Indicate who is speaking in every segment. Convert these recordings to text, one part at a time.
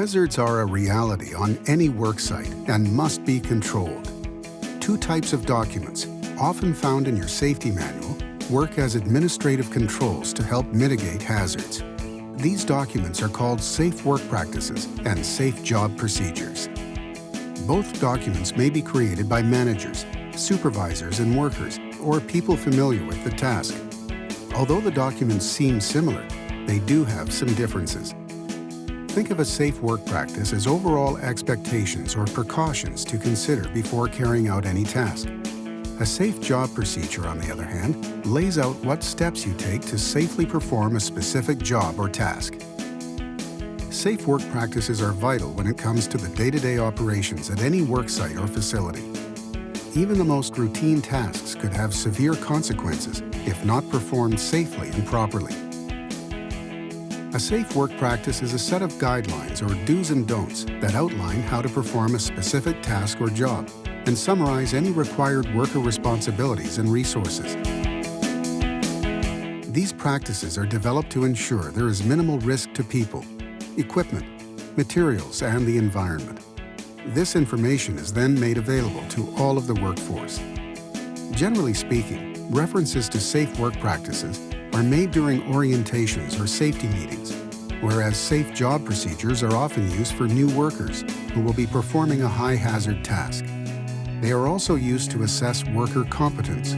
Speaker 1: Hazards are a reality on any work site and must be controlled. Two types of documents, often found in your safety manual, work as administrative controls to help mitigate hazards. These documents are called Safe Work Practices and Safe Job Procedures. Both documents may be created by managers, supervisors and workers, or people familiar with the task. Although the documents seem similar, they do have some differences. Think of a safe work practice as overall expectations or precautions to consider before carrying out any task. A safe job procedure, on the other hand, lays out what steps you take to safely perform a specific job or task. Safe work practices are vital when it comes to the day-to-day operations at any work site or facility. Even the most routine tasks could have severe consequences if not performed safely and properly. A safe work practice is a set of guidelines or do's and don'ts that outline how to perform a specific task or job and summarize any required worker responsibilities and resources. These practices are developed to ensure there is minimal risk to people, equipment, materials, and the environment. This information is then made available to all of the workforce. Generally speaking, references to safe work practices are made during orientations or safety meetings, whereas safe job procedures are often used for new workers who will be performing a high-hazard task. They are also used to assess worker competence.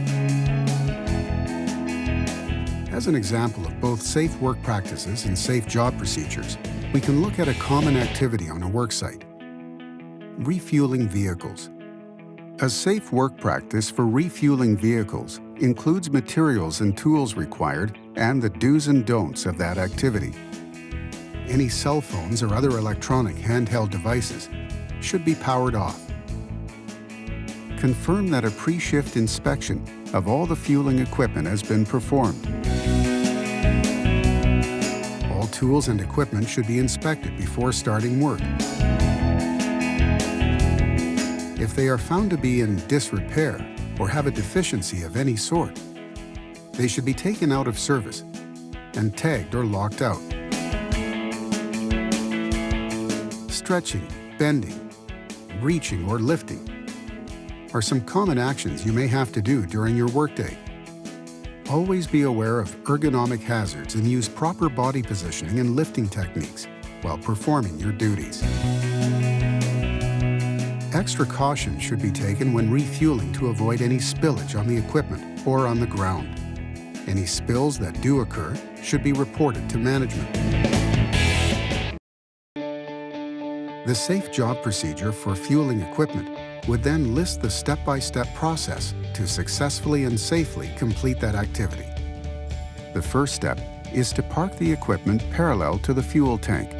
Speaker 1: As an example of both safe work practices and safe job procedures, we can look at a common activity on a worksite: refueling vehicles. A safe work practice for refueling vehicles includes materials and tools required and the do's and don'ts of that activity. Any cell phones or other electronic handheld devices should be powered off. Confirm that a pre-shift inspection of all the fueling equipment has been performed. All tools and equipment should be inspected before starting work. If they are found to be in disrepair or have a deficiency of any sort, they should be taken out of service and tagged or locked out. Stretching, bending, reaching, or lifting are some common actions you may have to do during your workday. Always be aware of ergonomic hazards and use proper body positioning and lifting techniques while performing your duties. Extra caution should be taken when refueling to avoid any spillage on the equipment or on the ground. Any spills that do occur should be reported to management. The safe job procedure for fueling equipment would then list the step-by-step process to successfully and safely complete that activity. The first step is to park the equipment parallel to the fuel tank.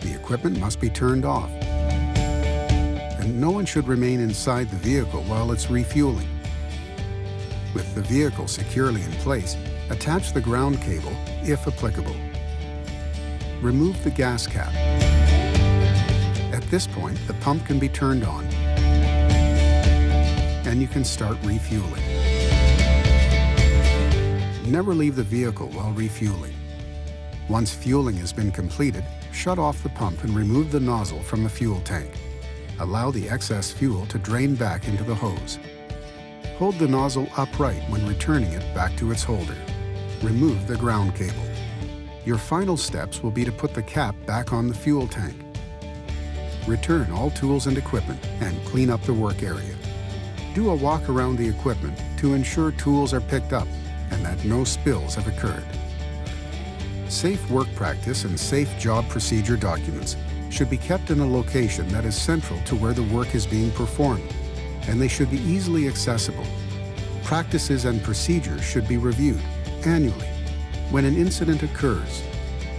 Speaker 1: The equipment must be turned off, and no one should remain inside the vehicle while it's refueling. With the vehicle securely in place, attach the ground cable, if applicable. Remove the gas cap. At this point, the pump can be turned on, and you can start refueling. Never leave the vehicle while refueling. Once fueling has been completed, shut off the pump and remove the nozzle from the fuel tank. Allow the excess fuel to drain back into the hose. Hold the nozzle upright when returning it back to its holder. Remove the ground cable. Your final steps will be to put the cap back on the fuel tank. Return all tools and equipment and clean up the work area. Do a walk around the equipment to ensure tools are picked up and that no spills have occurred. Safe work practice and safe job procedure documents should be kept in a location that is central to where the work is being performed, and they should be easily accessible. Practices and procedures should be reviewed annually when an incident occurs,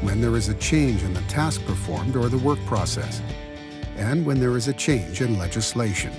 Speaker 1: when there is a change in the task performed or the work process, and when there is a change in legislation.